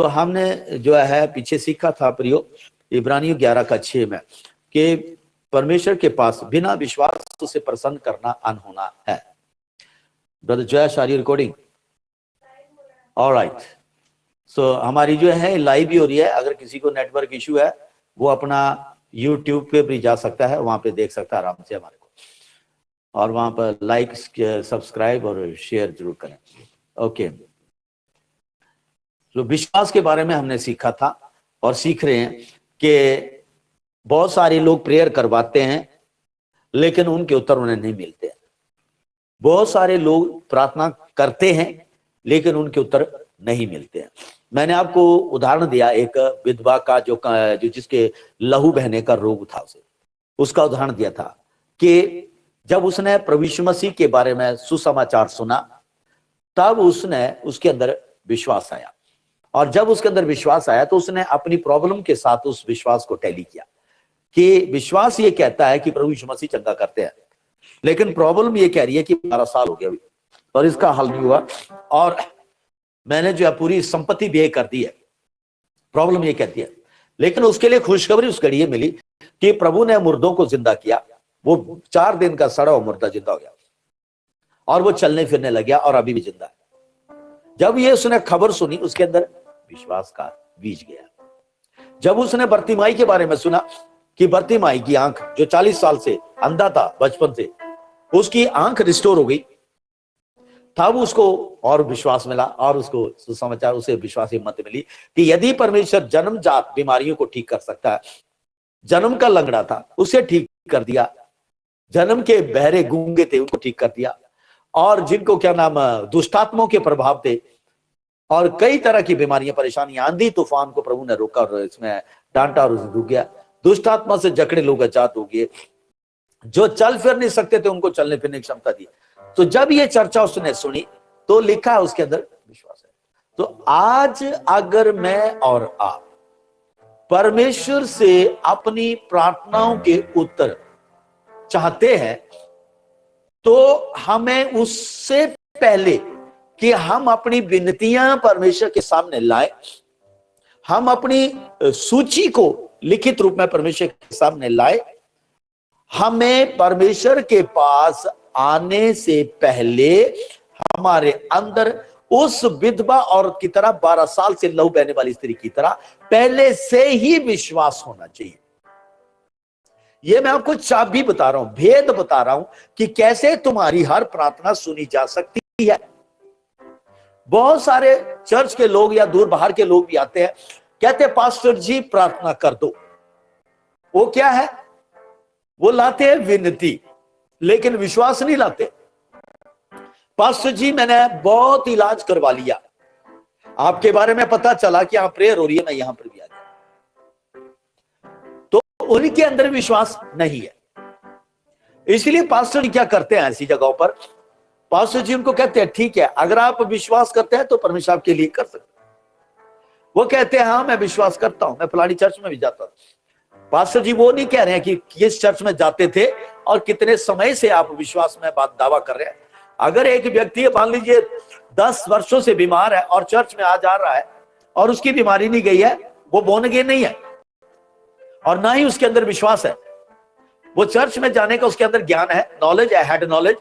तो हमने जो है पीछे सीखा था प्रियो, इब्रानियों 11:6 में, कि परमेश्वर के पास बिना विश्वास उसे प्रसन्न करना अनहोना है। Brother Jayesh, are you recording? Alright, so हमारी जो है लाइव भी हो रही है। अगर किसी को नेटवर्क इशू है वो अपना यूट्यूब पे भी जा सकता है, वहां पे देख सकता है आराम से हमारे को, और वहां पर लाइक, सब्सक्राइब और शेयर जरूर करें। ओके, तो विश्वास के बारे में हमने सीखा था और सीख रहे हैं कि बहुत सारे लोग प्रेयर करवाते हैं लेकिन उनके उत्तर उन्हें नहीं मिलते हैं। बहुत सारे लोग प्रार्थना करते हैं लेकिन उनके उत्तर नहीं मिलते हैं। मैंने आपको उदाहरण दिया एक विधवा का, जो जिसके लहू बहने का रोग था, उसका उदाहरण दिया था कि जब उसने प्रभु यीशु मसीह के बारे में सुसमाचार सुना तब उसके अंदर विश्वास आया, और जब उसके अंदर विश्वास आया तो उसने अपनी प्रॉब्लम के साथ उस विश्वास को टैली किया कि विश्वास ये कहता है कि प्रभु यीशु मसीह चंगा करते हैं, लेकिन प्रॉब्लम ये कह रही है कि 12 साल हो गया अभी और इसका हल नहीं हुआ, और मैंने जो है पूरी संपत्ति व्यय कर दी है। प्रॉब्लम ये कहती है, लेकिन उसके लिए खुशखबरी उस घड़ी ये मिली कि प्रभु ने मुर्दों को जिंदा किया। वो 4 दिन का सड़ा हुआ मुर्दा जिंदा हो गया और वो चलने फिरने लग गया और अभी भी जिंदा है। जब ये उसने खबर सुनी, उसके अंदर विश्वास का बीज गया। जब उसने बर्तिमाई के बारे में सुना कि बर्तिमाई की आंख, जो 40 साल से अंधा था बचपन से, उसकी आंख रिस्टोर हो गई, तब उसको और विश्वास मिला और उसको सुसमाचार, उसे विश्वास हिम्मत मिली कि यदि परमेश्वर जन्मजात बीमारियों को ठीक कर सकता है, जन्म का लंगड़ा था उसे ठीक कर दिया, जन्म के बहरे गूंगे थे उनको ठीक कर दिया, और जिनको क्या नाम दुष्टात्माओं के प्रभाव थे और कई तरह की बीमारियां, परेशानियां, आंधी तूफान को प्रभु ने रोका और इसमें डांटा और रुक गया। दुष्टात्मा से जकड़े लोग आजाद हो गए, जो चल फिर नहीं सकते थे उनको चलने फिरने की क्षमता दी। तो जब ये चर्चा उसने सुनी तो लिखा है उसके अंदर विश्वास है। तो आज अगर मैं और आप परमेश्वर से अपनी प्रार्थनाओं के उत्तर चाहते हैं तो हमें उससे पहले कि हम अपनी विनतियां परमेश्वर के सामने लाएं, हम अपनी सूची को लिखित रूप में परमेश्वर के सामने लाए, हमें परमेश्वर के पास आने से पहले हमारे अंदर उस विधवा औरत की तरह, 12 साल से लहू बहने वाली स्त्री की तरह पहले से ही विश्वास होना चाहिए। ये मैं आपको चाबी बता रहा हूं, भेद बता रहा हूं कि कैसे तुम्हारी हर प्रार्थना सुनी जा सकती है। बहुत सारे चर्च के लोग या दूर बाहर के लोग भी आते हैं, कहते हैं पास्टर जी प्रार्थना कर दो। वो क्या है? वो लाते हैं विनती, लेकिन विश्वास नहीं लाते। पास्टर जी मैंने बहुत इलाज करवा लिया, आपके बारे में पता चला कि आप प्रेयर हो रही है, मैं यहां पर भी आ गया, तो उनके अंदर विश्वास नहीं है। इसलिए पास्टर जी क्या करते हैं ऐसी जगहों पर, पास्टर जी उनको कहते हैं ठीक है, अगर आप विश्वास करते हैं तो परमेश्वर आपके लिए कर सकते हैं। वो कहते हैं हाँ मैं विश्वास करता हूं, मैं फलानी चर्च में भी जाता हूं। पास्टर जी वो नहीं कह रहे हैं कि किस चर्च में जाते थे और कितने समय से आप विश्वास में बात दावा कर रहे हैं। अगर एक व्यक्ति मान लीजिए 10 वर्षों से बीमार है और चर्च में आ जा रहा है और उसकी बीमारी नहीं गई है, वो बोर्न अगेन नहीं है और ना ही उसके अंदर विश्वास है। वो चर्च में जाने का उसके अंदर ज्ञान है, नॉलेज है, हेड नॉलेज,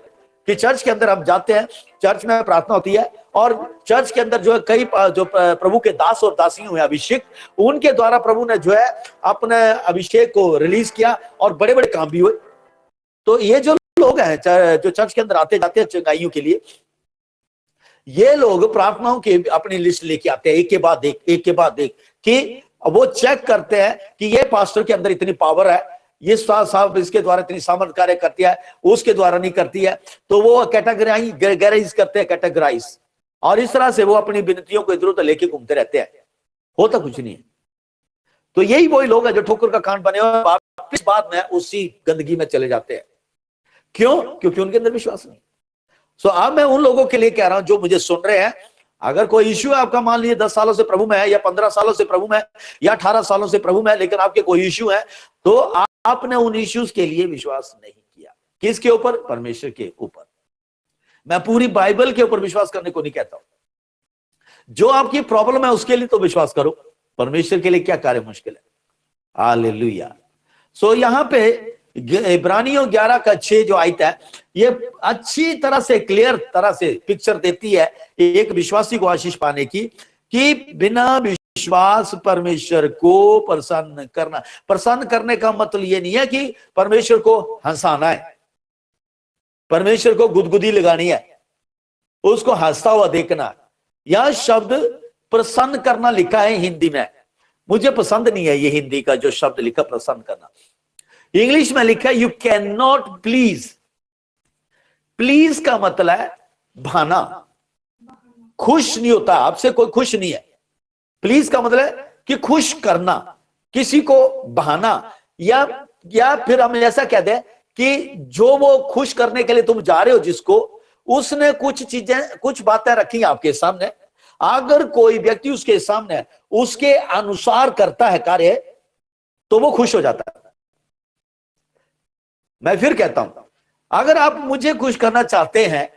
कि चर्च के अंदर हम जाते हैं, चर्च में प्रार्थना होती है और चर्च के अंदर जो है कई जो प्रभु के दास और दासी हुए अभिषेक, उनके द्वारा प्रभु ने जो है अपने अभिषेक को रिलीज किया और बड़े बड़े काम भी हुए। तो ये जो लोग हैं जो चर्च के अंदर आते जाते हैं चंगाइयों के लिए, ये लोग प्रार्थनाओं की अपनी लिस्ट लेके आते हैं, एक के बाद एक, कि वो चेक करते हैं कि ये पास्टर के अंदर इतनी पावर है, ये साहब इसके द्वारा इतनी सामर्थ कार्य करती है, उसके द्वारा नहीं करती है। तो वो कैटेगराइज करते हैं, कैटेगराइज, और इस तरह से वो अपनी विनतियों को इधर उधर लेके घूमते रहते हैं, होता कुछ नहीं है। तो यही वही लोग हैं जो ठोकर का कांड बने और वापिस बाद में उसी गंदगी में चले जाते हैं। क्यों? क्योंकि उनके अंदर विश्वास नहीं। सो अब मैं उन लोगों के लिए कह रहा हूं जो मुझे सुन रहे हैं, अगर कोई इश्यू है आपका, मान लीजिए 10 सालों से प्रभु में है या 15 सालों से प्रभु में है या 18 सालों से प्रभु में है, लेकिन आपके कोई इश्यू है, तो आपने उन इश्यूज के लिए विश्वास नहीं किया। किसके ऊपर? परमेश्वर के ऊपर। मैं पूरी बाइबल के ऊपर विश्वास करने को नहीं कहता हूं। जो आपकी प्रॉब्लम है उसके लिए तो विश्वास करो, परमेश्वर के लिए क्या कार्य मुश्किल है। हालेलुया। सो यहां पे इब्रानियों 11:6 जो आयत है, ये अच्छी तरह से, क्लियर तरह से पिक्चर देती है एक विश्वासी को आशीष पाने की, कि बिना विश्वास परमेश्वर को प्रसन्न करना। प्रसन्न करने का मतलब ये नहीं है कि परमेश्वर को हंसाना है, परमेश्वर को गुदगुदी लगानी है, उसको हंसता हुआ देखना। यह शब्द प्रसन्न करना लिखा है हिंदी में, मुझे पसंद नहीं है ये हिंदी का जो शब्द लिखा प्रसन्न करना। इंग्लिश में लिखा है you can not please. Please का मतलब है भाना, खुश नहीं होता, आपसे कोई खुश नहीं है। प्लीज का मतलब है कि खुश करना, किसी को बहाना, या फिर हम ऐसा कह दें कि जो वो खुश करने के लिए तुम जा रहे हो जिसको, उसने कुछ चीजें, कुछ बातें रखी आपके सामने, अगर कोई व्यक्ति उसके सामने उसके अनुसार करता है कार्य तो वो खुश हो जाता है। मैं फिर कहता हूं, अगर आप मुझे खुश करना चाहते हैं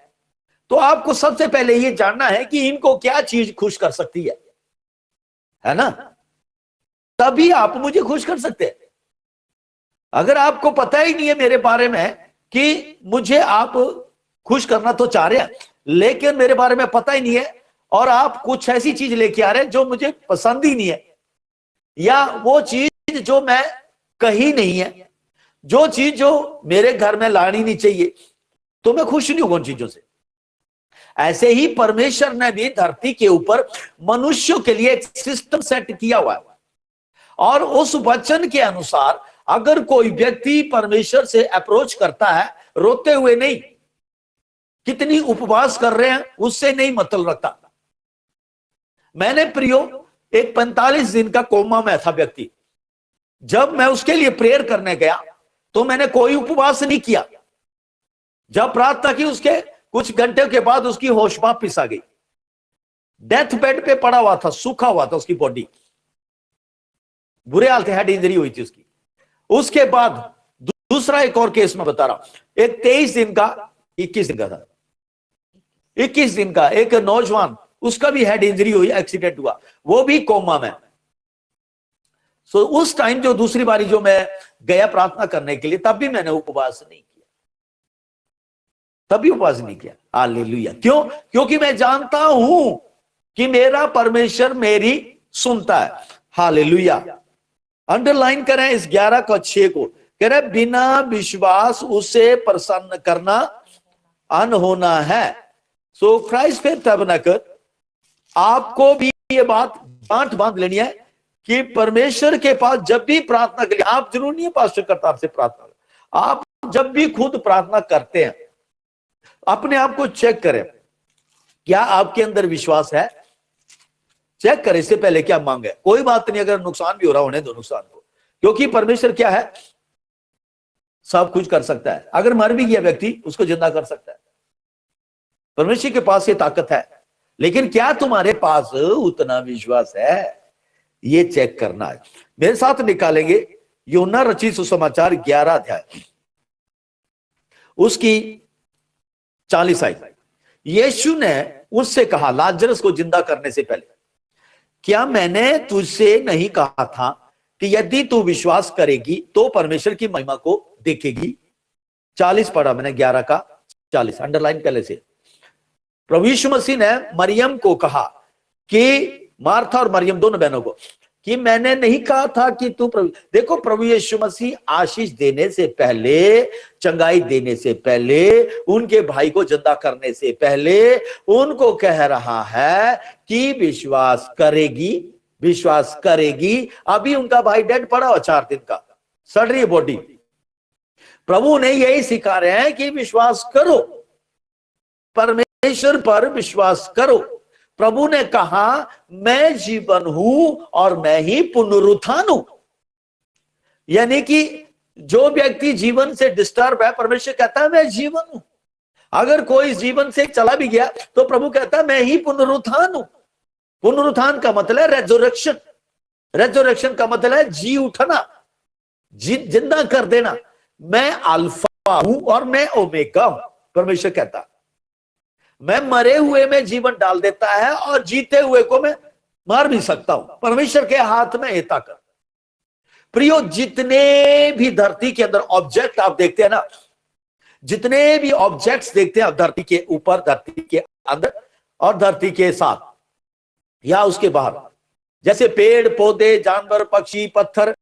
तो आपको सबसे पहले ये जानना है कि इनको क्या चीज खुश कर सकती है ना, तभी आप मुझे खुश कर सकते हैं। अगर आपको पता ही नहीं है मेरे बारे में कि मुझे आप खुश करना तो चाह रहे हैं, लेकिन मेरे बारे में पता ही नहीं है, और आप कुछ ऐसी चीज लेके आ रहे हैं जो मुझे पसंद ही नहीं है, या वो चीज जो मैं कही नहीं है, जो चीज जो मेरे घर में लानी नहीं चाहिए, तो मैं खुश नहीं हूं उन चीजों से। ऐसे ही परमेश्वर ने भी धरती के ऊपर मनुष्यों के लिए एक सिस्टम सेट किया हुआ है, और उस वचन के अनुसार अगर कोई व्यक्ति परमेश्वर से अप्रोच करता है, रोते हुए नहीं, कितनी उपवास कर रहे हैं उससे नहीं मतलब रखता। मैंने प्रियो एक 45 दिन का कोमा में था व्यक्ति, जब मैं उसके लिए प्रेयर करने गया तो मैंने कोई उपवास नहीं किया। जब प्रार्थना की उसके कुछ घंटे के बाद उसकी होश वापस आ गई, डेथ बेड पे पड़ा हुआ था, सूखा हुआ था उसकी बॉडी, बुरे हाल थे, हेड इंजरी हुई थी उसकी। उसके बाद दूसरा एक और केस में बता रहा हूं, एक 21 दिन का था, 21 दिन का एक नौजवान, उसका भी हेड इंजरी हुई, एक्सीडेंट हुआ, वो भी कोमा में। सो उस टाइम जो दूसरी बारी जो मैं गया प्रार्थना करने के लिए, तब भी मैंने उपवास नहीं किया, तभी उपवास नहीं किया। हालेलुया। क्यों? क्योंकि मैं जानता हूं कि मेरा परमेश्वर मेरी सुनता है। हालेलुया। अंडरलाइन करें इस 11:6 को, कह रहे बिना विश्वास उसे प्रसन्न करना अनहोना है। सो क्राइस्ट फेथ टैबरनेकल, आपको भी ये बात गांठ बांध लेनी है कि परमेश्वर के पास जब भी प्रार्थना के लिए, आप जरूर नहीं है पास्टर करता आपसे प्रार्थना, आप जब भी खुद प्रार्थना करते हैं अपने आप को चेक करें, क्या आपके अंदर विश्वास है? चेक करें इससे पहले क्या मांगे। कोई बात नहीं, अगर नुकसान भी हो रहा होने दो नुकसान को, क्योंकि परमेश्वर क्या है, सब कुछ कर सकता है। अगर मर भी गया व्यक्ति, उसको जिंदा कर सकता है। परमेश्वर के पास ये ताकत है, लेकिन क्या तुम्हारे पास उतना विश्वास है, ये चेक करना है। मेरे साथ निकालेंगे यूहन्ना रचित सुसमाचार 11 अध्याय, उसकी 40 आयत। यीशु ने उससे कहा, लाजरस को जिंदा करने से पहले, क्या मैंने तुझसे नहीं कहा था कि यदि तू विश्वास करेगी तो परमेश्वर की महिमा को देखेगी? 40 पढ़ा मैंने, 11:40, अंडरलाइन पहले से। प्रभु यीशु मसीह ने मरियम को कहा कि, मार्था और मरियम दोनों बहनों को, कि मैंने नहीं कहा था कि तू देखो, प्रभु यीशु मसीह आशीष देने से पहले, चंगाई देने से पहले, उनके भाई को जिंदा करने से पहले उनको कह रहा है कि विश्वास करेगी, विश्वास करेगी। अभी उनका भाई डेड पड़ा हुआ 4 दिन का, सड़ रही है बॉडी। प्रभु ने यही सिखा रहे हैं कि विश्वास करो, परमेश्वर पर विश्वास करो। प्रभु ने कहा, मैं जीवन हूं और मैं ही पुनरुत्थान हूं। यानी कि जो व्यक्ति जीवन से डिस्टर्ब है, परमेश्वर कहता है मैं जीवन हूं। अगर कोई जीवन से चला भी गया तो प्रभु कहता है मैं ही पुनरुत्थान हूं। पुनरुत्थान का मतलब है रेजरेक्शन। रेजरेक्शन का मतलब है जी उठना, जिंदा कर देना। मैं अल्फा हूं और मैं ओमेगा हूं, परमेश्वर कहता। मैं मरे हुए में जीवन डाल देता है और जीते हुए को मैं मार भी सकता हूं। परमेश्वर के हाथ में ये ताकत। प्रियो, जितने भी धरती के अंदर ऑब्जेक्ट आप देखते हैं ना, जितने भी ऑब्जेक्ट्स देखते हैं आप धरती के ऊपर, धरती के अंदर और धरती के साथ या उसके बाहर, जैसे पेड़ पौधे, जानवर, पक्षी, पत्थर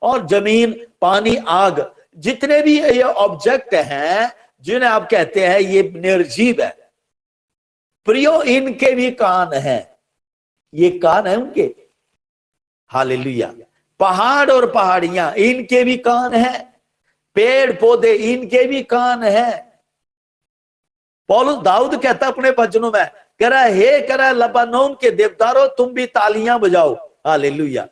और जमीन, पानी, आग, जितने भी ये ऑब्जेक्ट हैं जिन्हें आप कहते हैं ये निर्जीव है, प्रियो इनके भी कान हैं। ये कान है उनके। हालेलुया। पहाड़ और पहाड़ियां, इनके भी कान हैं। पेड़ पौधे, इनके भी कान हैं। पौलुस, दाऊद कहता अपने भजनों में, कह रहा है, हे कह रहा है लबानोन के देवदारों तुम भी तालियां बजाओ। हालेलुया।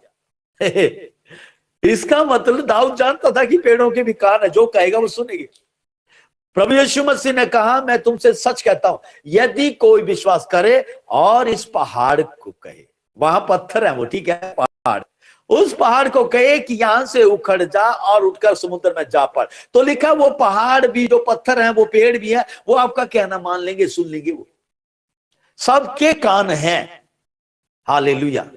इसका मतलब दाऊद जानता था कि पेड़ों के भी कान है, जो कहेगा वो सुनेगी। प्रभु यीशु मसीह ने कहा, मैं तुमसे सच कहता हूं, यदि कोई विश्वास करे और इस पहाड़ को कहे, वहां पत्थर है वो, ठीक है, पहाड़, उस पहाड़ को कहे कि यहां से उखड़ जा और उठकर समुद्र में जा पड़, तो लिखा वो पहाड़ भी, जो पत्थर हैं, वो पेड़ भी है, वो आपका कहना मान लेंगे, सुन लेंगे। वो सबके कान हैं। हालेलुया।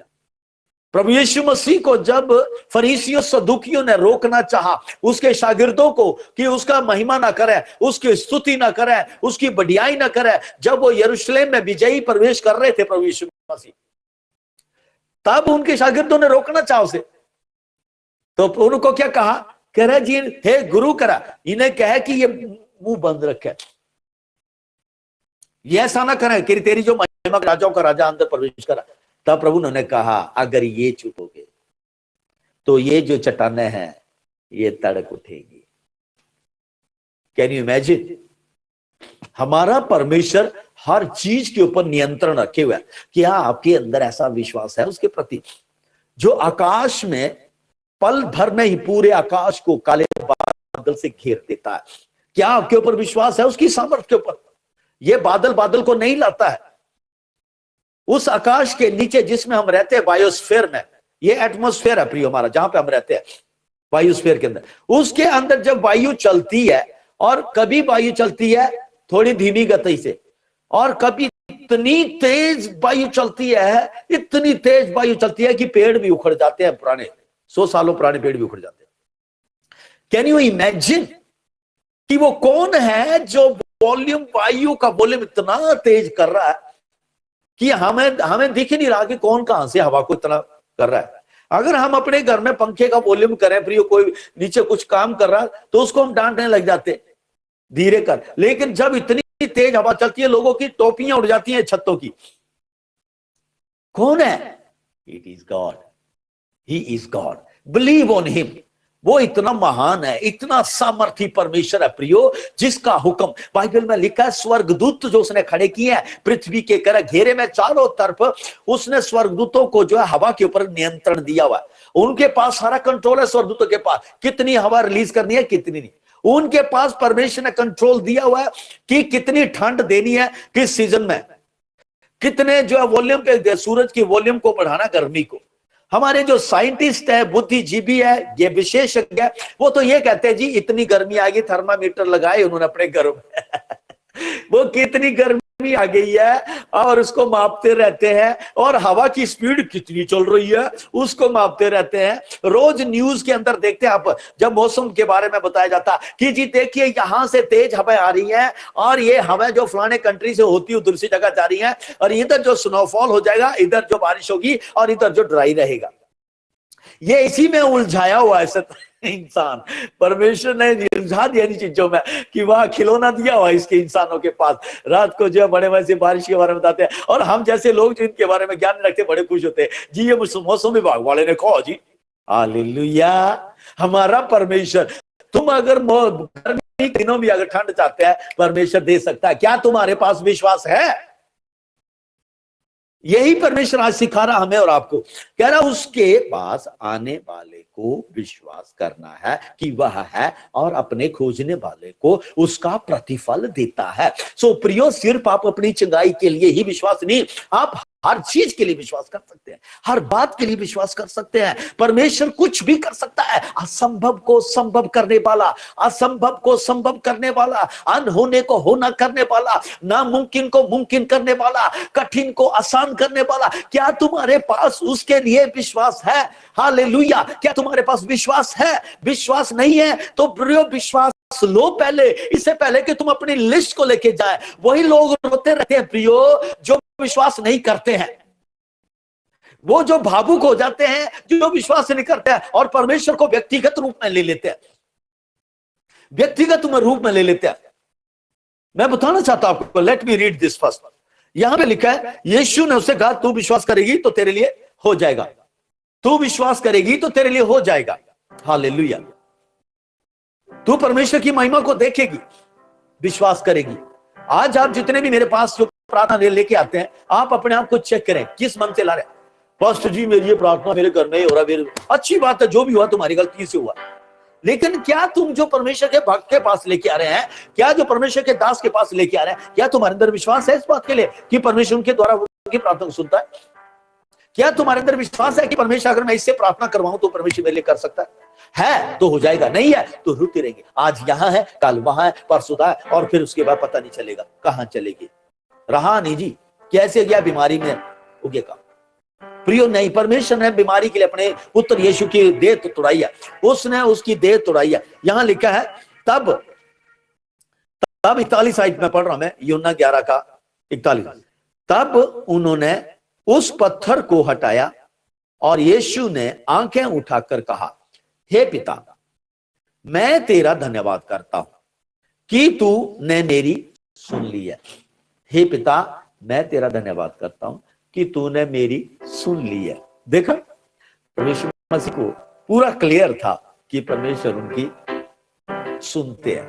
प्रभु यीशु मसीह को जब फरीसियों सदूकियों ने रोकना चाहा उसके शागिर्दों को कि उसका महिमा ना करे, उसकी स्तुति ना करे, उसकी बढ़ियाई ना करे, जब वो यरूशलेम में विजयी प्रवेश कर रहे थे प्रभु यीशु मसीह, तब उनके शागिर्दों ने रोकना चाहा उसे, तो उनको क्या कहा, कह रहे जी, हे गुरु, करा इन्हें कहे कि ये मुंह बंद रखे, ये ऐसा ना करे कि तेरी जो महिमा राजाओं का राजा अंदर प्रवेश करा। तब प्रभु ने कहा, अगर ये चुप हो गए तो ये जो चट्टानें हैं ये तड़क उठेगी। Can you imagine? हमारा परमेश्वर हर चीज के ऊपर नियंत्रण रखे हुए है। क्या आपके अंदर ऐसा विश्वास है उसके प्रति? जो आकाश में पल भर में ही पूरे आकाश को काले बादल से घेर देता है, क्या आपके ऊपर विश्वास है उसकी सामर्थ्य के ऊपर? ये बादल बादल को नहीं लाता है। उस आकाश के नीचे जिसमें हम रहते हैं, बायोस्फीयर में, ये एटमॉस्फेयर है प्रियो हमारा, जहां पे हम रहते हैं, बायोस्फीयर के अंदर, उसके अंदर जब वायु चलती है, और कभी वायु चलती है थोड़ी धीमी गति से, और कभी इतनी तेज वायु चलती है, इतनी तेज वायु चलती है कि पेड़ भी उखड़ जाते हैं, पुराने 100 सालों पुराने पेड़ भी उखड़ जाते हैं। कैन यू इमेजिन कि वो कौन है जो वॉल्यूम, वायु का वॉल्यूम इतना तेज कर रहा है कि हमें दिख ही नहीं रहा कि कौन कहां से हवा को इतना कर रहा है। अगर हम अपने घर में पंखे का वॉल्यूम करें प्रियो, कोई नीचे कुछ काम कर रहा तो उसको हम डांटने लग जाते, धीरे कर, लेकिन जब इतनी तेज हवा चलती है लोगों की टोपियां उड़ जाती हैं छतों की। कौन है? It is God. He is God. Believe on him. वो इतना महान है, इतना सामर्थी परमेश्वर है प्रियो, जिसका हुक्म बाइबल में लिखा है, स्वर्गदूत जो उसने खड़े किए हैं पृथ्वी के कर घेरे में चारों तरफ, उसने स्वर्गदूतों को जो है हवा के ऊपर नियंत्रण दिया हुआ है। उनके पास सारा कंट्रोल है स्वर्गदूतों के पास, कितनी हवा रिलीज करनी है, कितनी नहीं। उनके पास परमेश्वर ने कंट्रोल दिया हुआ है कि कितनी ठंड देनी है, किस सीजन में, कितने जो है वॉल्यूम के, सूरज की वॉल्यूम को बढ़ाना, गर्मी को। हमारे जो साइंटिस्ट है, बुद्धिजीवी है, ये विशेषज्ञ है, वो तो ये कहते हैं जी इतनी गर्मी आ गई, थर्मामीटर लगाए उन्होंने अपने घर में वो कितनी गर्मी आ गई है और उसको मापते रहते हैं, और हवा की स्पीड कितनी चल रही है उसको मापते रहते हैं। रोज न्यूज के अंदर देखते हैं आप, जब मौसम के बारे में बताया जाता कि जी देखिए यहां से तेज हवाएं आ रही हैं, और ये हवाएं जो फलाने कंट्री से होती है दूसरी जगह जा रही हैं, और इधर जो स्नोफॉल हो जाएगा, इधर जो बारिश होगी, और इधर जो ड्राई रहेगा। ये इसी में उलझाया हुआ है इंसान। परमेश्वर ने उलझा दिया इन चीजों में कि वहां खिलौना दिया हुआ इसके इंसानों के पास। रात को जो बड़े वैसे बारिश के बारे में बताते हैं, और हम जैसे लोग जो इनके बारे में ज्ञान रखते बड़े खुश होते हैं जी, ये मौसम विभाग वाले ने कहा जी। हालेलुया। हमारा परमेश्वर, तुम अगर गर्मी के दिनों में अगर ठंड चाहते हैं, परमेश्वर दे सकता है। क्या तुम्हारे पास विश्वास है? यही परमेश्वर आज सिखा रहा हमें और आपको, कह रहा उसके पास आने वाले को विश्वास करना है कि वह है, और अपने खोजने वाले को उसका प्रतिफल देता है। सो प्रियो, सिर्फ आप अपनी चंगाई के लिए ही विश्वास नहीं, आप हर चीज के लिए विश्वास कर सकते हैं, हर बात के लिए विश्वास कर सकते हैं। परमेश्वर कुछ भी कर सकता है। असंभव को संभव करने वाला, असंभव को संभव करने वाला, अनहोने को होना करने वाला, नामुमकिन को मुमकिन करने वाला, कठिन को आसान करने वाला। क्या तुम्हारे पास उसके लिए विश्वास है? हालेलुया। क्या तुम्हारे पास विश्वास है? विश्वास नहीं है तो प्रियो विश्वास लो पहले, इससे पहले कि तुम अपनी लिस्ट को लेके जाए। वही लोग रोते रहते हैं प्रियो जो विश्वास नहीं करते हैं, वो जो भावुक हो जाते हैं, जो विश्वास नहीं करते हैं और परमेश्वर को व्यक्तिगत रूप में ले लेते हैं, व्यक्तिगत रूप में ले लेते हैं। मैं बताना चाहता हूं आपको, let me read this first. यहां पे लिखा है, यीशु ने उससे कहा तू विश्वास करेगी तो तेरे लिए हो जाएगा, तू विश्वास करेगी तो तेरे लिए हो जाएगा। हालेलुया। तू परमेश्वर की महिमा को देखेगी, विश्वास करेगी। आज आप जितने भी मेरे पास जो प्रार्थना लेके आते हैं, आप अपने आप को चेक करें किस मन से ला रहे हैं। पास्टर जी मेरी ये प्रार्थना मेरे घर में ही हो रहा, मेरे अच्छी बात है, जो भी हुआ तुम्हारी गलती से हुआ, लेकिन क्या तुम जो परमेश्वर के भक्त के पास लेके आ रहे हैं, क्या जो परमेश्वर के दास के पास लेके आ रहे हैं, क्या तुम्हारे अंदर विश्वास है इस बात के लिए कि परमेश्वर उनके द्वारा उनकी प्रार्थना सुनता है? क्या तुम्हारे अंदर विश्वास है कि परमेश्वर अगर मैं इससे प्रार्थना करवाऊं तो परमेश्वर मेरे लिए कर सकता है तो हो जाएगा, नहीं है तो रुकते रहेंगे। आज यहां है, कल वहां है, परसों है, और फिर उसके बाद पता नहीं चलेगा कहां चलेगी। रहा नहीं जी, कैसे गया बीमारी में उगे का प्रियो नहीं। परमेश्वर ने बीमारी के लिए अपने पुत्र यीशु की देह तो तोड़ाई है, उसने उसकी देह तोड़ाई है। यहां लिखा है तब 41 आयत में पढ़ रहा हूं मैं, यूहन्ना 11 का 41। तब उन्होंने उस पत्थर को हटाया और यीशु ने आंखें उठाकर कहा, हे पिता मैं तेरा धन्यवाद करता हूं कि तू ने मेरी सुन ली है। हे पिता मैं तेरा धन्यवाद करता हूं कि तूने मेरी सुन ली है। देखा, परमेश्वर मसीह को पूरा क्लियर था कि परमेश्वर उनकी सुनते हैं।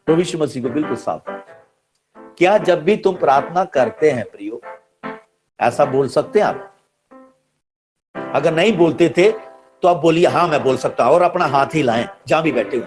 परमेश्वर मसीह को बिल्कुल साफ था। क्या जब भी तुम प्रार्थना करते हैं प्रियो, ऐसा बोल सकते हैं आप? अगर नहीं बोलते थे तो आप बोलिए हाँ मैं बोल सकता हूं, और अपना हाथ ही लाएं जहां भी बैठे हुए,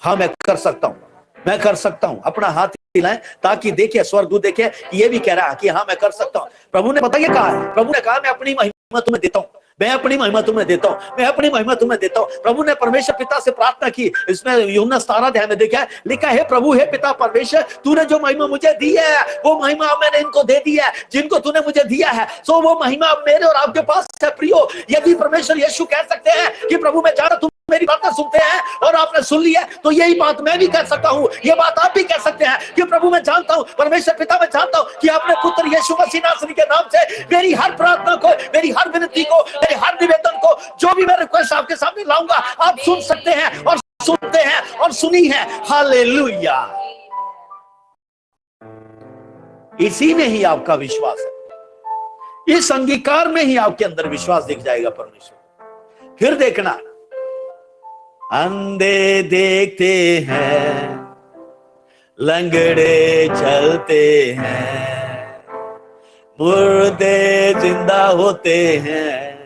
हाँ मैं कर सकता हूं, मैं कर सकता हूं। अपना हाथ हिलाएं ताकि देखिए स्वर्गदूत देखे ये भी कह रहा है कि हाँ मैं कर सकता हूं। प्रभु ने पता ये कहा है, प्रभु ने कहा मैं अपनी महिमा तुम्हें देता हूं, मैं अपनी महिमा तुम्हें देता हूं, मैं अपनी महिमा तुम्हें देता हूं। प्रभु ने परमेश्वर पिता से प्रार्थना की। इसमें यूहन्ना 17 अध्याय में देखा है, लिखा है प्रभु हे पिता परमेश्वर तूने जो महिमा मुझे दी है वो महिमा मैंने इनको दे दी है जिनको तूने मुझे दिया है। सो वो महिमा मेरे और आपके पास है प्रियो। यदि परमेश्वर यीशु कह सकते हैं कि प्रभु मैं जाना तुम मेरी बातें सुनते हैं और आपने सुन ली है, तो यही बात मैं भी कह सकता हूं, ये बात आप भी कह सकते हैं कि प्रभु मैं जानता हूं, परमेश्वर पिता मैं जानता हूं कि आपने पुत्र यीशु मसीह नासरी के नाम से मेरी हर प्रार्थना को, मेरी हर विनती को, मेरे हर निवेदन को, जो भी मैं रिक्वेस्ट आपके सामने लाऊंगा आप सुन सकते हैं और सुनते हैं और सुनी है। हालेलुया। इसी में ही आपका विश्वास है, इस अंगीकार में ही आपके अंदर विश्वास दिख जाएगा परमेश्वर। फिर देखना, अंधे देखते हैं, लंगड़े चलते हैं, मुर्दे जिंदा होते हैं,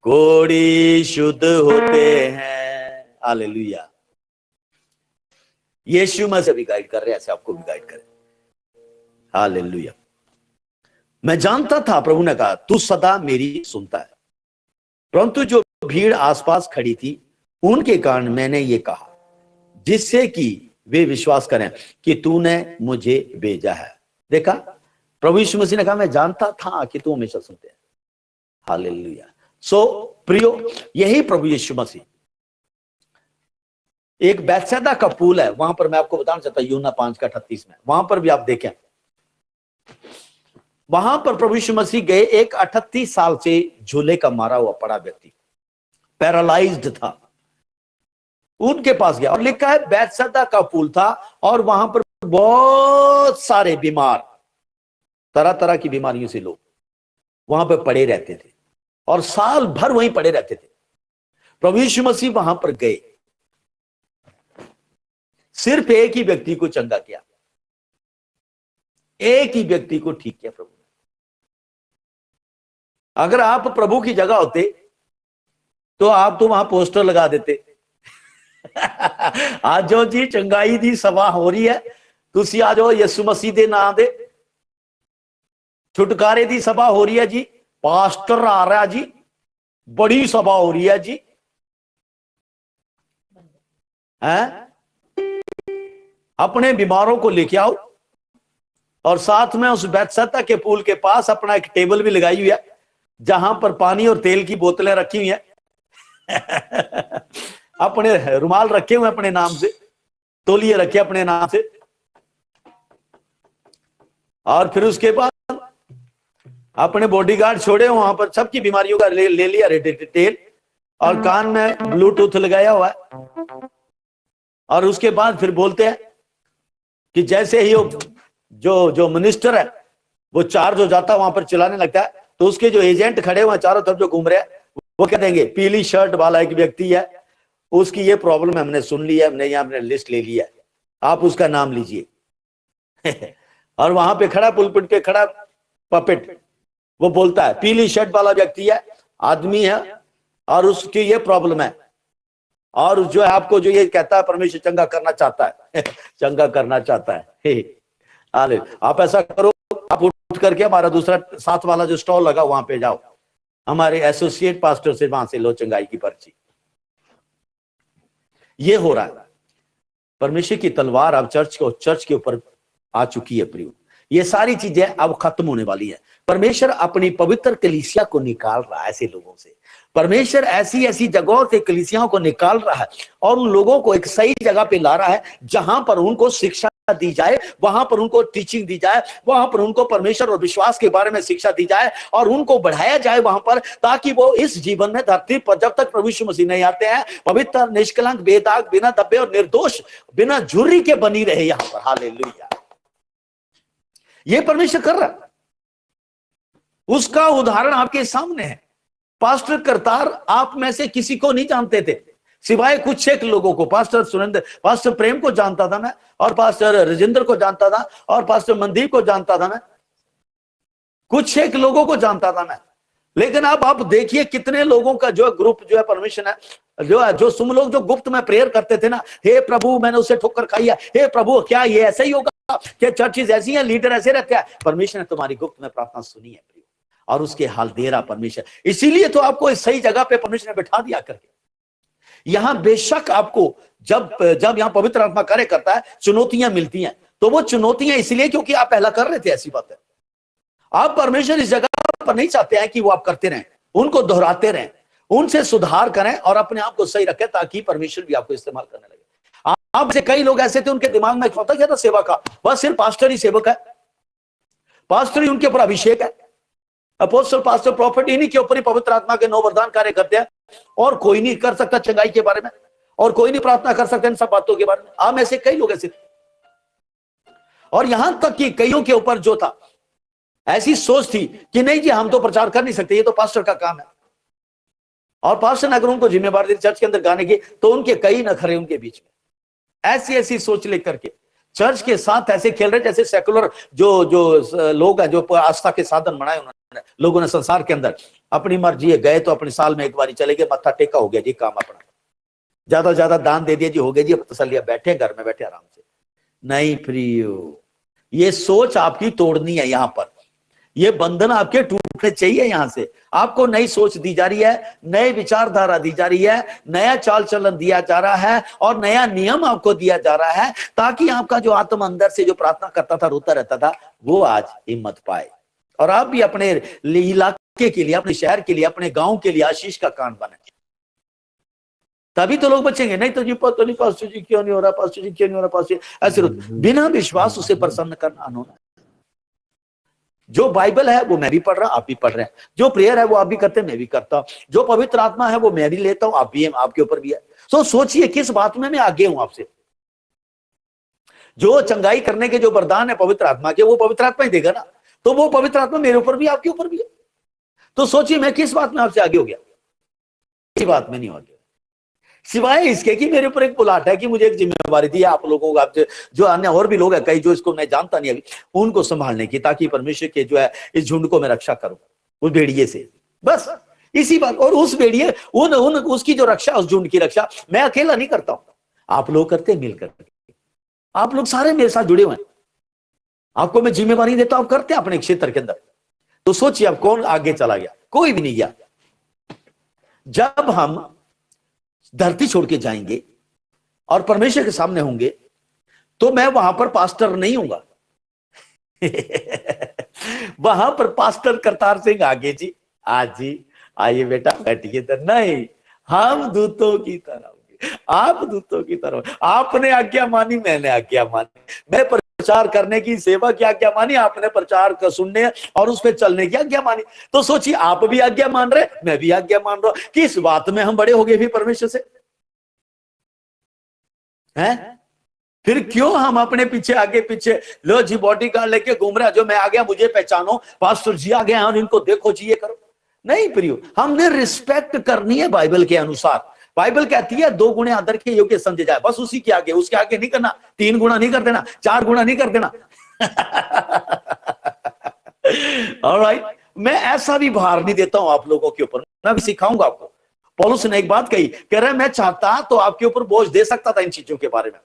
कोढ़ी शुद्ध होते हैं। हालेलुया। यीशु मसीह भी गाइड कर रहे हैं, ऐसे आपको भी गाइड करें। हालेलुया। मैं जानता था, प्रभु ने कहा तू सदा मेरी सुनता है, परंतु जो भीड़ आसपास खड़ी थी उनके कारण मैंने ये कहा जिससे कि वे विश्वास करें कि तूने मुझे भेजा है। देखा, प्रभु यीशु मसीह ने कहा मैं जानता था कि तू हमेशा सुनते हैं। हालेलुया। सो प्रियो, यही प्रभु यीशु मसीह, एक बैतसैदा का पूल है, वहां पर मैं आपको बताना चाहता हूं, यूहन्ना 5 का 38 में, वहां पर भी आप देखें, वहां पर प्रभु यीशु मसीह गए। एक 38 साल से झूले का मारा हुआ पड़ा व्यक्ति, पैरालाइज्ड था, उनके पास गया और लिखा है बैतसैदा का पूल था और वहां पर बहुत सारे बीमार, तरह तरह की बीमारियों से लोग वहां पर पड़े रहते थे और साल भर वहीं पड़े रहते थे। प्रभु यीशु मसीह वहां पर गए, सिर्फ एक ही व्यक्ति को चंगा किया, एक ही व्यक्ति को ठीक किया प्रभु ने। अगर आप प्रभु की जगह होते तो आप तो वहां पोस्टर लगा देते आज जो जी चंगाई दी सभा हो रही है, तुसी आ जाओ यीशु मसीह दे नाम दे, छुटकारे दी सभा हो रही है जी, पास्टर आ रहा जी, बड़ी सभा हो रही है जी, हैं? अपने बीमारों को लेके आओ, और साथ में उस बैतसैदा के पुल के पास अपना एक टेबल भी लगाई हुई है जहां पर पानी और तेल की बोतलें रखी हुई हैं। अपने रुमाल रखे हुए अपने नाम से, तौलिए रखे अपने नाम से, और फिर उसके बाद अपने बॉडीगार्ड छोड़े वहां पर, सबकी बीमारियों का ले लिया डिटेल, और कान में ब्लूटूथ लगाया हुआ है। और उसके बाद फिर बोलते हैं कि जैसे ही वो जो मिनिस्टर है वो चार्ज हो जाता है, वहां पर चिल्लाने लगता है, तो उसके जो एजेंट खड़े हुए चारों तरफ जो घूम रहे हैं, वो कह देंगे पीली शर्ट वाला एक व्यक्ति है, उसकी ये प्रॉब्लम है, हमने सुन लिया, हमने यहाँ हमने लिस्ट ले लिया है, आप उसका नाम लीजिए। और वहां पे खड़ा, पुलपिट पे खड़ा पपेट, वो बोलता है पीली शर्ट वाला व्यक्ति है, आदमी है, और उसकी ये प्रॉब्लम है, और जो है आपको जो ये कहता है परमेश्वर चंगा करना चाहता है। चंगा करना चाहता है। आप ऐसा करो, आप उठ करके हमारा दूसरा साथ वाला जो स्टॉल लगा वहां पे जाओ, हमारे एसोसिएट पास्टर से वहां से लो चंगाई की पर्ची। ये हो रहा है। परमेश्वर की तलवार अब चर्च के ऊपर आ चुकी है प्रियो। ये सारी चीजें अब खत्म होने वाली है। परमेश्वर अपनी पवित्र कलीसिया को निकाल रहा है ऐसे लोगों से। परमेश्वर ऐसी ऐसी जगहों से कलीसियाओं को निकाल रहा है और उन लोगों को एक सही जगह पे ला रहा है जहां पर उनको शिक्षा दी जाए, वहां पर उनको टीचिंग दी जाए, वहां पर उनको परमेश्वर और विश्वास के बारे में शिक्षा दी जाए और उनको बढ़ाया जाए वहां पर, ताकि वो इस जीवन में धरती पर जब तक प्रभु यीशु मसीह नहीं आते हैं पवित्र, निष्कलंक, बेदाग, बिना धब्बे और निर्दोष, बिना झुर्री के बनी रहे यहां पर। हालेलुया। ये परमेश्वर कर रहा है। उसका उदाहरण आपके सामने है। पास्टर करतार आप में से किसी को नहीं जानते थे सिवाय कुछ एक लोगों को। पास्टर सुरेंद्र, पास्टर प्रेम को जानता था मैं, और पास्टर राजेंद्र को जानता था, और पास्टर मनदीप को जानता था मैं, कुछ एक लोगों को जानता था मैं। लेकिन अब आप देखिए कितने लोगों का जो ग्रुप जो है परमिशन है, जो तुम लोग जो गुप्त में प्रेयर करते थे ना, हे प्रभु मैंने उसे ठोकर खाई है, हे प्रभु क्या ये ऐसा ही होगा, क्या चर्चेज ऐसी हैं, लीडर ऐसे रहते हैं। परमेश्वर ने तुम्हारी गुप्त में प्रार्थना सुनी है और उसके हाल दे रहा परमेश्वर। इसीलिए तो आपको इस सही जगह पे परमेश्वर ने बैठा दिया करके। यहां बेशक आपको जब यहां पवित्र आत्मा कार्य करता है चुनौतियां मिलती हैं, तो वो चुनौतियां इसलिए क्योंकि आप पहला कर रहे थे। ऐसी बात है। आप परमेश्वर इस जगह पर नहीं चाहते हैं कि वो आप करते रहें, उनको दोहराते रहें, उनसे सुधार करें और अपने आप को सही रखें, ताकि परमेश्वर भी आपको इस्तेमाल करने लगे। आप से कई लोग ऐसे थे उनके दिमाग में पता क्या था सेवा का, बस सिर्फ पास्टर ही सेवक है, पास्टर ही उनके ऊपर अभिषेक है, अपोस्टल, पास्टर, प्रॉफिट, इन्हीं के ऊपर ही पवित्र आत्मा के 9 वरदान कार्य करते हैं, और कोई नहीं कर सकता चंगाई के बारे में, और कोई नहीं प्रार्थना कर सकता इन सब बातों के बारे में। आप ऐसे कई लोग ऐसे थे। और यहां तक कि कईयों के ऊपर जो था ऐसी सोच थी कि नहीं जी हम तो प्रचार कर नहीं सकते, ये तो पास्टर का काम है। और पास्टर ने अगर उनको जिम्मेवारी दी चर्च के अंदर गाने की, तो उनके कई नखरे उनके बीच में ऐसी ऐसी सोच लेकर के चर्च के साथ ऐसे खेल रहे जैसे सेकुलर जो लोग हैं, जो आस्था के साधन बनाए उन्होंने, लोगों ने संसार के अंदर अपनी मर्जी है, गए तो अपने साल में एक बार चले गए, मत्था टेका, हो गया जी काम अपना, ज्यादा ज्यादा दान दे दिया जी, हो गया जी, अब तसल्लिया, बैठे घर में बैठे आराम से। नहीं प्रियो, ये सोच आपकी तोड़नी है। यहां पर ये बंधन आपके टूटने चाहिए। यहां से आपको नई सोच दी जा रही है, नई विचारधारा दी जा रही है, नया चाल चलन दिया जा रहा है, और नया नियम आपको दिया जा रहा है, ताकि आपका जो आत्मा अंदर से जो प्रार्थना करता था, रोता रहता था, वो आज हिम्मत पाए, और आप भी अपने इलाके के लिए, अपने शहर के लिए, अपने गांव के लिए आशीष का कारण बने। तभी तो लोग बचेंगे। नहीं तो जी पता नहीं पास्टर जी क्यों नहीं हो रहा, पास्टर जी क्यों नहीं हो रहा, पास्टर ऐसे बिना विश्वास उसे प्रसन्न करना अनहोना। जो बाइबल है वो मैं भी पढ़ रहा, आप भी पढ़ रहे हैं, जो प्रेयर है वो आप भी करते हैं, मैं भी करता हूं, जो पवित्र आत्मा है वो मैं भी लेता हूं, आप भी, आपके ऊपर भी है। तो सोचिए किस बात में मैं आगे हूं आपसे। जो चंगाई करने के जो वरदान है पवित्र आत्मा के, वो पवित्र आत्मा ही देगा ना, तो वो पवित्र आत्मा मेरे ऊपर भी, आपके ऊपर भी है। तो सोचिए मैं किस बात में आपसे आगे हो गया, किसी बात में नहीं हो गया, सिवाय इसके कि मेरे ऊपर एक बुलाहट है कि मुझे एक जिम्मेवारी दी है आप लोगों को, आप जो अन्य और भी लोग हैं कई जो इसको मैं जानता नहीं अभी, उनको संभालने की, ताकि परमेश्वर के जो है इस झुंड को मैं रक्षा करूं उस भेड़िए से। बस इसी बात। और उस भेड़िए उसकी जो रक्षा, उस झुंड की रक्षा मैं अकेला नहीं करता हूं, आप लोग करते हैं मिलकर। आप लोग सारे मेरे साथ जुड़े हुए हैं, आपको मैं जिम्मेवारी देता हूं, आप करते हैं अपने क्षेत्र के अंदर। तो सोचिए अब कौन आगे चला गया? कोई भी नहीं गया। जब हम धरती छोड़ के जाएंगे और परमेश्वर के सामने होंगे तो मैं वहां पर पास्टर नहीं हूंगा। वहां पर पास्टर करतार सिंह आगे जी, आज जी आइए बेटा बैठिए। तो नहीं, हम दूतों की तरह होंगे, आप दूतों की तरह। आपने आज्ञा मानी, मैंने आज्ञा मानी। मैं प्रचार करने की, सेवा की आज्ञा मानी, आपने प्रचार का सुनने और उस पर चलने की आज्ञा मानी। तो सोचिए, आप भी आज्ञा मान रहे, मैं भी आज्ञा मान रहा हूं। किस बात में हम बड़े हो गए भी परमेश्वर से? हैं? फिर क्यों हम अपने पीछे आगे पीछे लो जी बॉडी गार्ड लेके घूम रहे हैं, जो मैं आ गया मुझे पहचानो, पास्टर जी आ गए हैं और इनको देखो जी ये करो। नहीं प्रियो, हमने रिस्पेक्ट करनी है बाइबल के अनुसार। बाइबल कहती है 2 गुणे आदर के योग्य समझे जाए, बस उसी के आगे, उसके आगे नहीं करना। 3 गुना नहीं कर देना, 4 गुना नहीं कर देना। ऑलराइट, मैं ऐसा भी भार नहीं देता हूं आप लोगों के ऊपर, मैं भी सिखाऊंगा आपको। पौलुस ने एक बात कही, कह रहा है मैं चाहता तो आपके ऊपर बोझ दे सकता था इन चीजों के बारे में,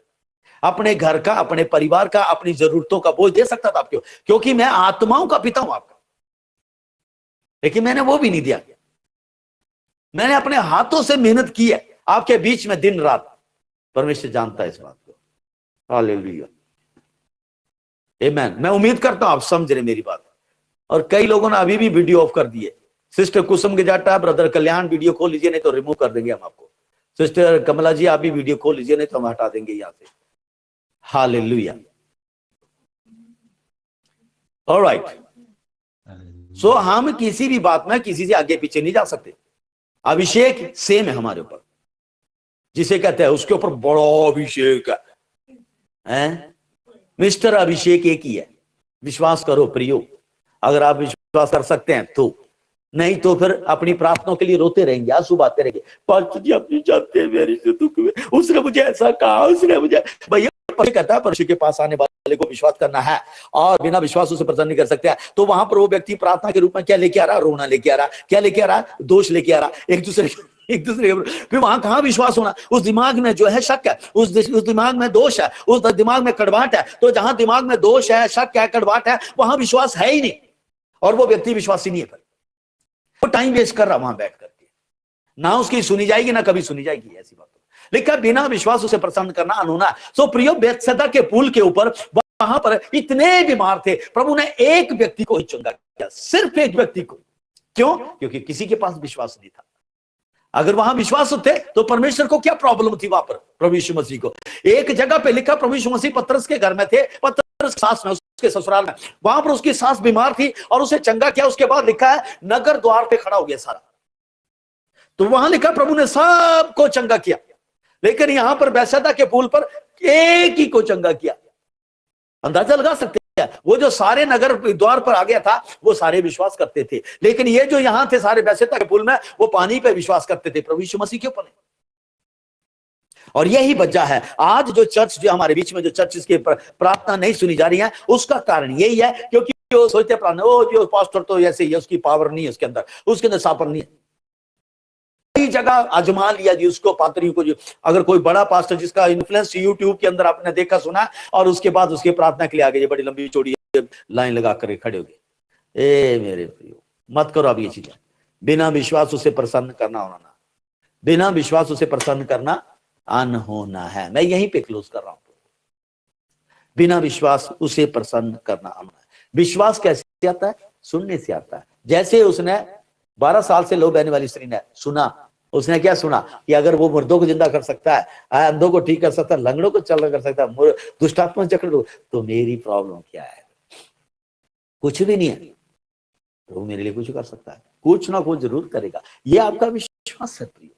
अपने घर का, अपने परिवार का, अपनी जरूरतों का बोझ दे सकता था आपको, क्योंकि मैं आत्माओं का पिता हूं आपका। लेकिन मैंने वो भी नहीं दिया। मैंने अपने हाथों से मेहनत की है आपके बीच में दिन रात। परमेश्वर जानता है इस बात को। हालेलुया, आमीन। मैं उम्मीद करता हूं आप समझ रहे मेरी बात। और कई लोगों ने अभी भी वीडियो ऑफ कर दिए। सिस्टर कुसुम के जाटा, ब्रदर कल्याण वीडियो खोल लीजिए, नहीं तो रिमूव कर देंगे हम आपको। सिस्टर कमला जी आप भी वीडियो खोल लीजिए, नहीं तो हम हटा देंगे यहां से। Hallelujah, alright. सो हम किसी भी बात में किसी से आगे पीछे नहीं जा सकते। अभिषेक सेम है हमारे ऊपर, जिसे कहते हैं उसके ऊपर बड़ा अभिषेक है। मिस्टर अभिषेक एक ही है। विश्वास करो प्रियो, अगर आप विश्वास कर सकते हैं तो, नहीं तो फिर अपनी प्रार्थनाओं के लिए रोते रहेंगे, आंसू बहाते रहेंगे। पास्टर जी आप नहीं जानते हैं मेरी दुख में, उसने मुझे ऐसा कहा, उसने मुझे। भैया कहता है परमेश्वर के पास आने वाले को विश्वास करना है और बिना विश्वास उसे प्रसन्न नहीं कर सकते हैं। तो वहां पर वो व्यक्ति प्रार्थना के रूप में क्या लेके आ रहा? रोना लेके आ रहा। क्या लेके आ रहा? दोष लेके आ रहा, एक दूसरे फिर वहां कहां विश्वास होना? उस दिमाग में जो है शक है, उस दिमाग में दोष है, उस दिमाग में कड़वाहट है। तो जहां दिमाग में दोष है, शक है, कड़वाहट है, वहां विश्वास है ही नहीं, और वो व्यक्ति विश्वासी नहीं है। वो टाइम वेस्ट कर रहा वहां बैठ करके, ना उसकी सुनी जाएगी ना कभी सुनी जाएगी, ऐसी बात। लेकिन बिना विश्वास उसे प्रसन्न करना अनहोना। सो प्रियो, बेतसैदा के पुल के ऊपर वहां पर इतने बीमार थे, प्रभु ने एक व्यक्ति को ही चंगा किया, सिर्फ एक व्यक्ति को। क्यों? क्योंकि किसी के पास विश्वास नहीं था। अगर वहां विश्वास होते तो परमेश्वर को क्या प्रॉब्लम थी? वहां पर प्रभु यीशु मसीह को एक जगह पे लिखा, प्रभु यीशु मसीह पतरस के घर में थे, पतरस सास में, उसके ससुराल में, वहां पर उसकी सास बीमार थी और उसे चंगा किया। उसके बाद लिखा है नगर द्वार पे खड़ा हो गया सारा। तो वहां लिखा प्रभु ने सबको चंगा किया। लेकिन यहां पर बेतसैदा के पुल पर एक ही को चंगा किया। अंदाजा लगा सकते हैं, वो जो सारे नगर द्वार पर आ गया था वो सारे विश्वास करते थे, लेकिन ये जो यहां थे सारे बेतसैदा के पुल में, वो पानी पे विश्वास करते थे, प्रभु यीशु मसीह के ऊपर। और यही वजह है आज जो चर्च, जो हमारे बीच में जो चर्च की प्रार्थना नहीं सुनी जा रही है, उसका कारण यही है क्योंकि वो सोचते प्रार्थना, ओ जो पास्टर तो ऐसे ही है, उसकी पावर नहीं है, उसके अंदर सापर नहीं है। कई जगह आजमा लिया जी उसको, पात्रियों को। जो अगर कोई बड़ा पास्टर जिसका इन्फ्लुएंस यूट्यूब के अंदर आपने देखा सुना, और उसके बाद उसकी प्रार्थना के लिए आगे बड़ी लंबी चौड़ी लाइन लगा कर खड़े हो गए। ए मेरे प्रियो, मत करो अब ये चीजें। बिना विश्वास उसे प्रसन्न करना होना, बिना विश्वास उसे प्रसन्न करना अनहोना है। मैं यहीं पे क्लोज कर रहा हूं। बिना विश्वास उसे प्रसन्न करना अनहोना है। विश्वास कैसे आता है? सुनने से आता है। जैसे उसने 12 साल से लो बहने वाली स्त्री ने सुना, उसने क्या सुना कि अगर वो मुर्दों को जिंदा कर सकता है, अंधों को ठीक कर सकता है, लंगड़ों को चल कर सकता है, दुष्टात्मा चक्र दो, तो मेरी प्रॉब्लम क्या है? कुछ भी नहीं है। तो वो मेरे लिए कुछ कर सकता है, कुछ ना कुछ जरूर करेगा। ये आपका विश्वास है प्रिय।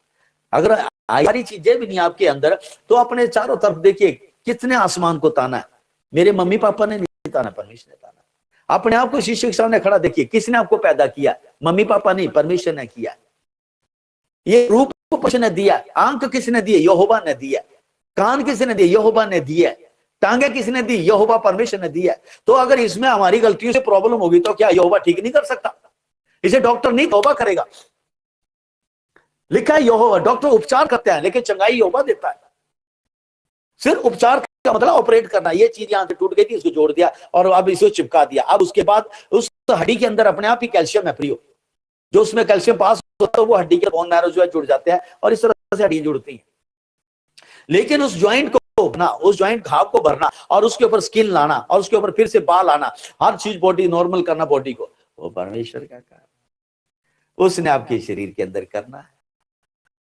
अगर सारी चीजें भी नहीं आपके अंदर, तो अपने चारों तरफ देखिए कितने आसमान को ताना है। मेरे मम्मी पापा ने नहीं ताना, परमेश्वर ने ताना। अपने आप को शीशे के सामने खड़ा देखिए, किसने आपको पैदा किया? मम्मी पापा नहीं, परमेश्वर ने किया। ये रूप किसने दिया? आंख किसने दी? यहोवा ने दिया। कान किसने दिए? यहोवा ने दिया। टांगे किसने दी? यहोवा परमेश्वर ने दिया। तो अगर इसमें हमारी गलतियों से प्रॉब्लम होगी तो क्या यहोवा ठीक नहीं कर सकता? इसे डॉक्टर नहीं तौबा करेगा। लिखा है यहोवा, डॉक्टर उपचार करते हैं लेकिन चंगाई यहोवा देता है। सिर्फ उपचार का मतलब ऑपरेट करना। ये चीज यहाँ से टूट गई थी, इसको जोड़ दिया और अब इसको चिपका दिया। अब उसके बाद उस हड्डी के अंदर अपने आप ही कैल्शियम है फ्री हो, जो उसमें कैल्शियम पास होता है वो हड्डी के बोन मैरो जो है जुड़ जाते हैं और इस तरह से हड्डियां जुड़ती हैं। लेकिन उस ज्वाइंट को ना, उस ज्वाइंट घाव को भरना और उसके ऊपर स्किन लाना और उसके ऊपर फिर से बाल आना, हर चीज बॉडी नॉर्मल करना बॉडी को, वो परमेश्वर का काम, उसने आपके शरीर के अंदर करना है।